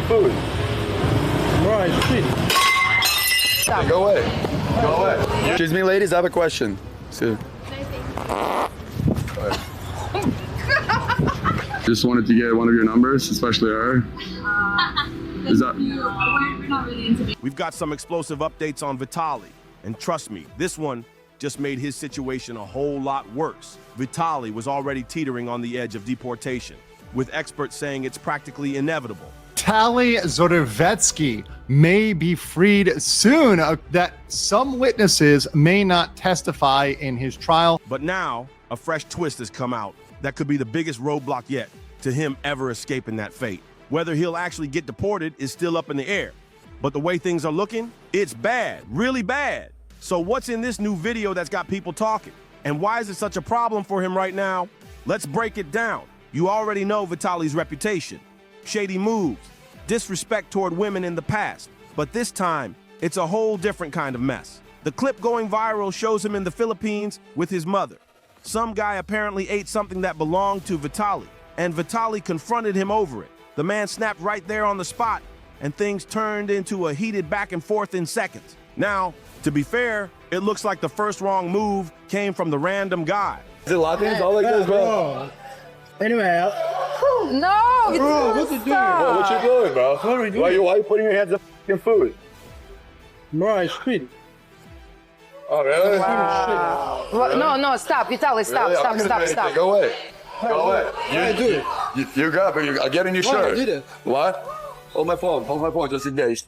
food. Right, shit. Hey, go away. Go away. Excuse me, ladies, I have a question. See. Just wanted to get one of your numbers, especially her. Is that? We're not really into. We've got some explosive updates on Vitali, and trust me, this one just made his situation a whole lot worse. Vitali was already teetering on the edge of deportation, with experts saying it's practically inevitable. Vitaly Zordovetsky may be freed soon, that some witnesses may not testify in his trial. But now, a fresh twist has come out that could be the biggest roadblock yet to him ever escaping that fate. Whether he'll actually get deported is still up in the air. But the way things are looking, it's bad, really bad. So what's in this new video that's got people talking? And why is it such a problem for him right now? Let's break it down. You already know Vitali's reputation. Shady moves, disrespect toward women in the past. But this time, it's a whole different kind of mess. The clip going viral shows him in the Philippines with his mother. Some guy apparently ate something that belonged to Vitali, and Vitali confronted him over it. The man snapped right there on the spot, and things turned into a heated back and forth in seconds. Now, to be fair, it looks like the first wrong move came from the random guy. Is it Latins? All like this, bro. Anyway, No, bro, what you doing? Bro, what you doing, bro? What are we doing? Why you putting your hands in food? Right, shit. Oh, really? no, stop, Vitali, stop, Really? stop, I'm gonna stop, do stop. anything. Go away. Go away. I do it. You got it. I'll get in your Why shirt. I did it? What? Hold my phone just in case.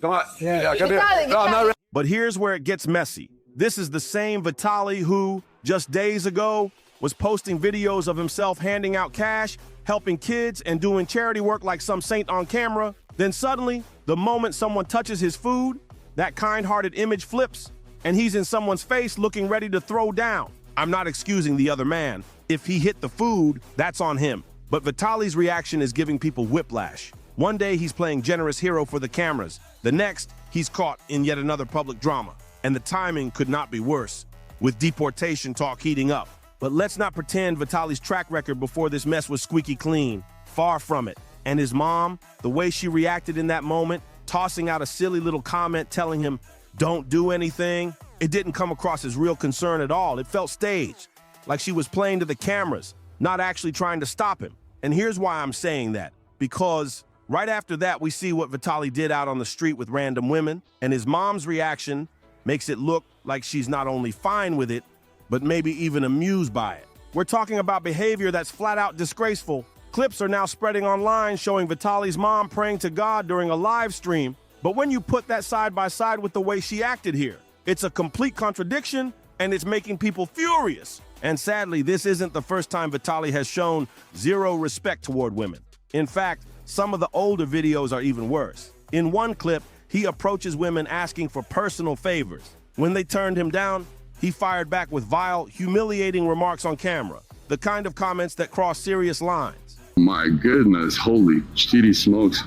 Come on. Yeah. Come here. Vitali, No, I'm not ready. But here's where it gets messy. This is the same Vitali who, just days ago, was posting videos of himself handing out cash, helping kids, and doing charity work like some saint on camera. Then suddenly, the moment someone touches his food, that kind-hearted image flips, and he's in someone's face looking ready to throw down. I'm not excusing the other man. If he hit the food, that's on him. But Vitali's reaction is giving people whiplash. One day he's playing generous hero for the cameras. The next, he's caught in yet another public drama. And the timing could not be worse, with deportation talk heating up. But let's not pretend Vitali's track record before this mess was squeaky clean. Far from it. And his mom, the way she reacted in that moment, tossing out a silly little comment telling him, "Don't do anything," it didn't come across as real concern at all. It felt staged, like she was playing to the cameras, not actually trying to stop him. And here's why I'm saying that. Because right after that, we see what Vitali did out on the street with random women, and his mom's reaction makes it look like she's not only fine with it, but maybe even amused by it. We're talking about behavior that's flat out disgraceful. Clips are now spreading online showing Vitali's mom praying to God during a live stream. But when you put that side by side with the way she acted here, it's a complete contradiction, and it's making people furious. And sadly, this isn't the first time Vitali has shown zero respect toward women. In fact, some of the older videos are even worse. In one clip, he approaches women asking for personal favors. When they turned him down, he fired back with vile, humiliating remarks on camera, the kind of comments that cross serious lines. My goodness, holy shitty smokes.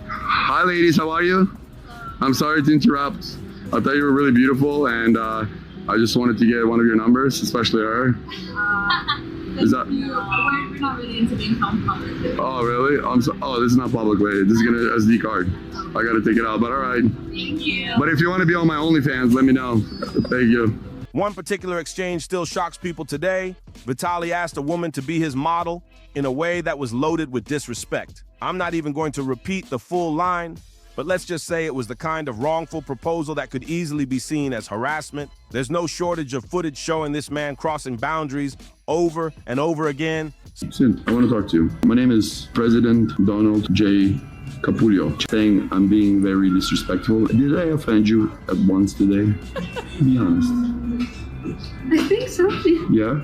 Hi ladies, how are you? I'm sorry to interrupt. I thought you were really beautiful, and I just wanted to get one of your numbers, especially her. Is that? We're not really into being filmed public. Oh really? Oh, this is not public, wait. This is gonna SD card. I gotta take it out, but all right. Thank you. But if you want to be on my OnlyFans, let me know. Thank you. One particular exchange still shocks people today. Vitali asked a woman to be his model in a way that was loaded with disrespect. I'm not even going to repeat the full line, but let's just say it was the kind of wrongful proposal that could easily be seen as harassment. There's no shortage of footage showing this man crossing boundaries over and over again. Sid, I want to talk to you. My name is President Donald J. Capullo, saying I'm being very disrespectful. Did I offend you at once today? Be honest. I think so. Yeah?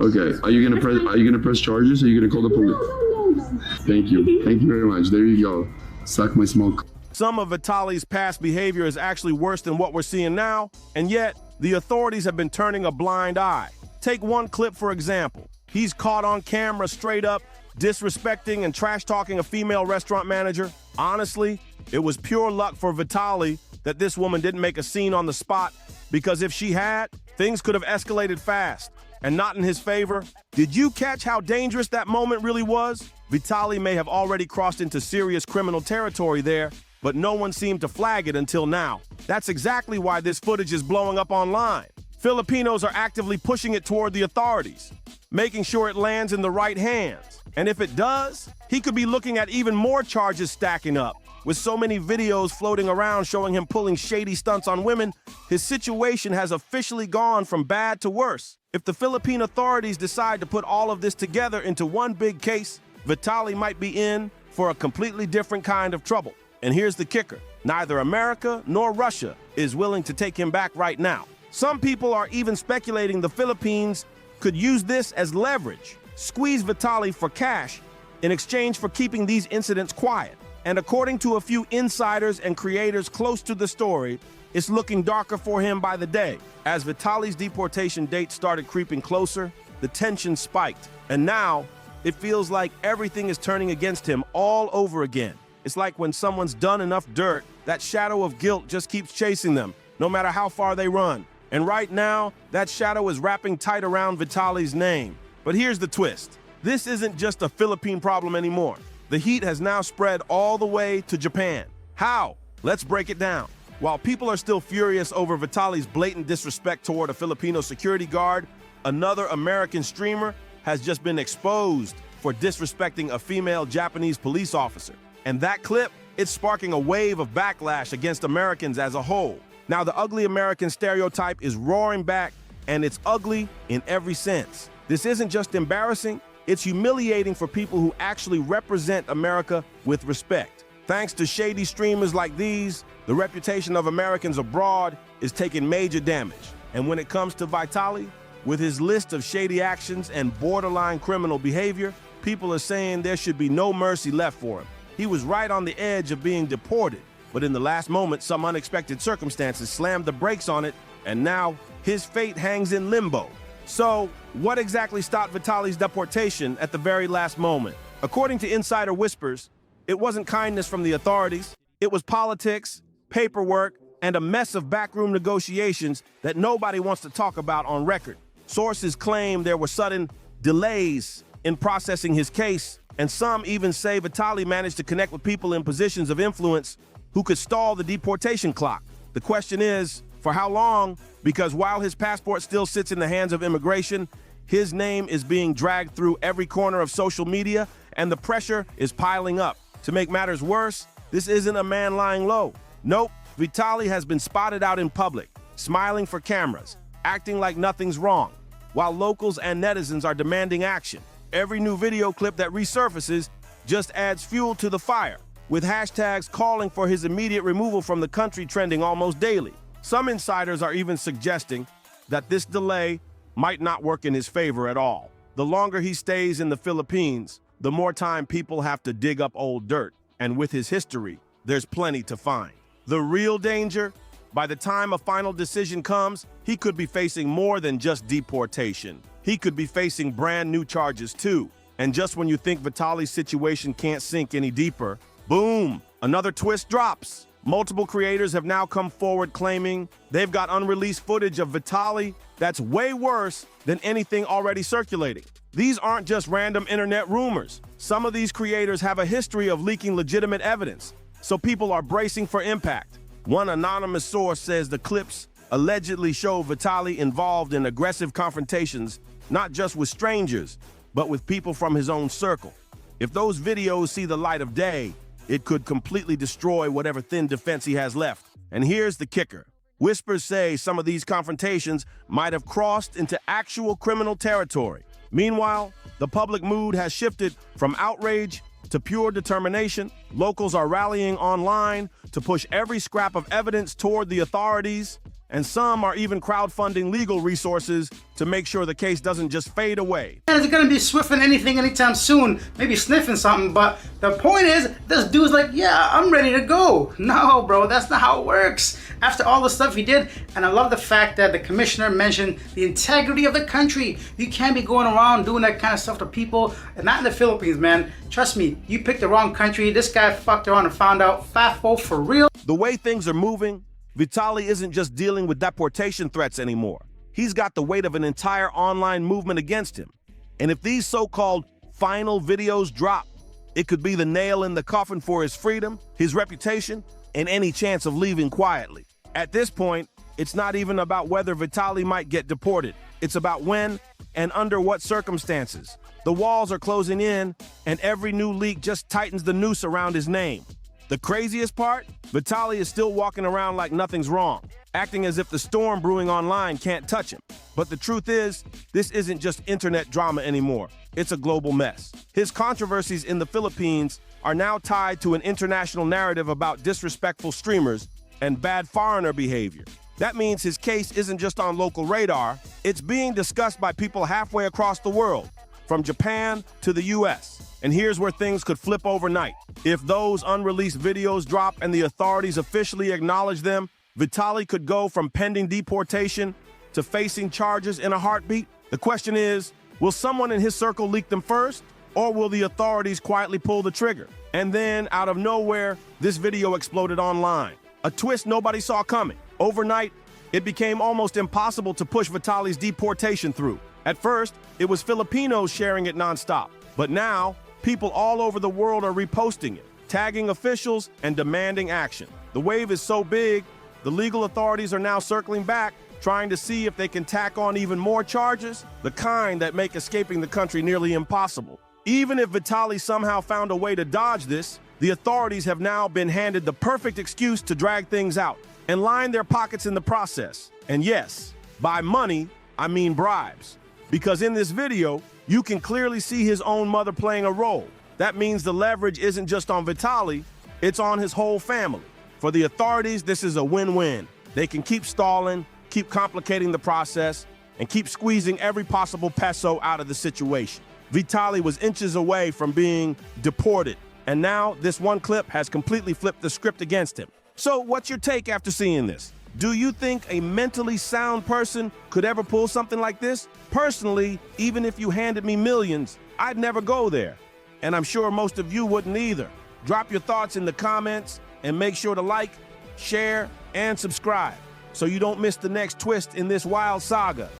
Okay. Are you gonna press charges? Or are you gonna call the police? No. Thank you. Thank you very much. There you go. Suck my smoke. Some of Vitali's past behavior is actually worse than what we're seeing now, and yet the authorities have been turning a blind eye. Take one clip for example. He's caught on camera straight up disrespecting and trash-talking a female restaurant manager. Honestly, it was pure luck for Vitali that this woman didn't make a scene on the spot, because if she had, things could have escalated fast. and not in his favor? Did you catch how dangerous that moment really was? Vitali may have already crossed into serious criminal territory there, but no one seemed to flag it until now. That's exactly why this footage is blowing up online. Filipinos are actively pushing it toward the authorities, making sure it lands in the right hands. And if it does, he could be looking at even more charges stacking up. With so many videos floating around showing him pulling shady stunts on women, his situation has officially gone from bad to worse. If the Philippine authorities decide to put all of this together into one big case, Vitali might be in for a completely different kind of trouble. And here's the kicker. Neither America nor Russia is willing to take him back right now. Some people are even speculating the Philippines could use this as leverage, squeeze Vitali for cash in exchange for keeping these incidents quiet. And according to a few insiders and creators close to the story, it's looking darker for him by the day. As Vitali's deportation date started creeping closer, the tension spiked. And now, it feels like everything is turning against him all over again. It's like when someone's done enough dirt, that shadow of guilt just keeps chasing them, no matter how far they run. And right now, that shadow is wrapping tight around Vitali's name. But here's the twist. This isn't just a Philippine problem anymore. The heat has now spread all the way to Japan. How? Let's break it down. While people are still furious over Vitali's blatant disrespect toward a Filipino security guard, another American streamer has just been exposed for disrespecting a female Japanese police officer. And that clip, it's sparking a wave of backlash against Americans as a whole. Now, the ugly American stereotype is roaring back, and it's ugly in every sense. This isn't just embarrassing, it's humiliating for people who actually represent America with respect. Thanks to shady streamers like these, the reputation of Americans abroad is taking major damage. And when it comes to Vitali, with his list of shady actions and borderline criminal behavior, people are saying there should be no mercy left for him. He was right on the edge of being deported, but in the last moment, some unexpected circumstances slammed the brakes on it, and now his fate hangs in limbo. So, what exactly stopped Vitali's deportation at the very last moment? According to insider whispers, it wasn't kindness from the authorities. It was politics, paperwork, and a mess of backroom negotiations that nobody wants to talk about on record. Sources claim there were sudden delays in processing his case, and some even say Vitali managed to connect with people in positions of influence who could stall the deportation clock. The question is, for how long? Because while his passport still sits in the hands of immigration, his name is being dragged through every corner of social media, and the pressure is piling up. To make matters worse, this isn't a man lying low. Nope, Vitali has been spotted out in public, smiling for cameras, acting like nothing's wrong, while locals and netizens are demanding action. Every new video clip that resurfaces just adds fuel to the fire, with hashtags calling for his immediate removal from the country trending almost daily. Some insiders are even suggesting that this delay might not work in his favor at all. The longer he stays in the Philippines, the more time people have to dig up old dirt. And with his history, there's plenty to find. The real danger? By the time a final decision comes, he could be facing more than just deportation. He could be facing brand new charges too. And just when you think Vitali's situation can't sink any deeper, boom, another twist drops. Multiple creators have now come forward claiming they've got unreleased footage of Vitali that's way worse than anything already circulating. These aren't just random internet rumors. Some of these creators have a history of leaking legitimate evidence, so people are bracing for impact. One anonymous source says the clips allegedly show Vitali involved in aggressive confrontations, not just with strangers, but with people from his own circle. If those videos see the light of day, it could completely destroy whatever thin defense he has left. And here's the kicker. Whispers say some of these confrontations might have crossed into actual criminal territory. Meanwhile, the public mood has shifted from outrage to pure determination. Locals are rallying online to push every scrap of evidence toward the authorities, and some are even crowdfunding legal resources to make sure the case doesn't just fade away. And it's gonna be swiffing anything anytime soon, maybe sniffing something, but the point is, this dude's like, yeah, I'm ready to go. No, bro, that's not how it works. After all the stuff he did, and I love the fact that the commissioner mentioned the integrity of the country. You can't be going around doing that kind of stuff to people, and not in the Philippines, man. Trust me, you picked the wrong country. This guy fucked around and found out. Fafo for real. The way things are moving, Vitali isn't just dealing with deportation threats anymore. he's got the weight of an entire online movement against him. And if these so-called final videos drop, it could be the nail in the coffin for his freedom, his reputation, and any chance of leaving quietly. At this point, it's not even about whether Vitali might get deported. It's about when and under what circumstances. The walls are closing in, and every new leak just tightens the noose around his name. The craziest part? Vitali is still walking around like nothing's wrong, acting as if the storm brewing online can't touch him. But the truth is, this isn't just internet drama anymore. It's a global mess. His controversies in the Philippines are now tied to an international narrative about disrespectful streamers and bad foreigner behavior. That means his case isn't just on local radar, it's being discussed by people halfway across the world, from Japan to the US. And here's where things could flip overnight. If those unreleased videos drop and the authorities officially acknowledge them, Vitali could go from pending deportation to facing charges in a heartbeat. The question is, will someone in his circle leak them first, or will the authorities quietly pull the trigger? And then, out of nowhere, this video exploded online. A twist nobody saw coming. Overnight, it became almost impossible to push Vitali's deportation through. At first, it was Filipinos sharing it nonstop. But now, people all over the world are reposting it, tagging officials, and demanding action. The wave is so big, the legal authorities are now circling back, trying to see if they can tack on even more charges, the kind that make escaping the country nearly impossible. Even if Vitali somehow found a way to dodge this, the authorities have now been handed the perfect excuse to drag things out and line their pockets in the process. And yes, by money, I mean bribes. Because in this video, you can clearly see his own mother playing a role. That means the leverage isn't just on Vitali, it's on his whole family. For the authorities, this is a win-win. They can keep stalling, keep complicating the process, and keep squeezing every possible peso out of the situation. Vitali was inches away from being deported, and now this one clip has completely flipped the script against him. So what's your take after seeing this? Do you think a mentally sound person could ever pull something like this? Personally, even if you handed me millions, I'd never go there. And I'm sure most of you wouldn't either. Drop your thoughts in the comments and make sure to like, share, and subscribe so you don't miss the next twist in this wild saga.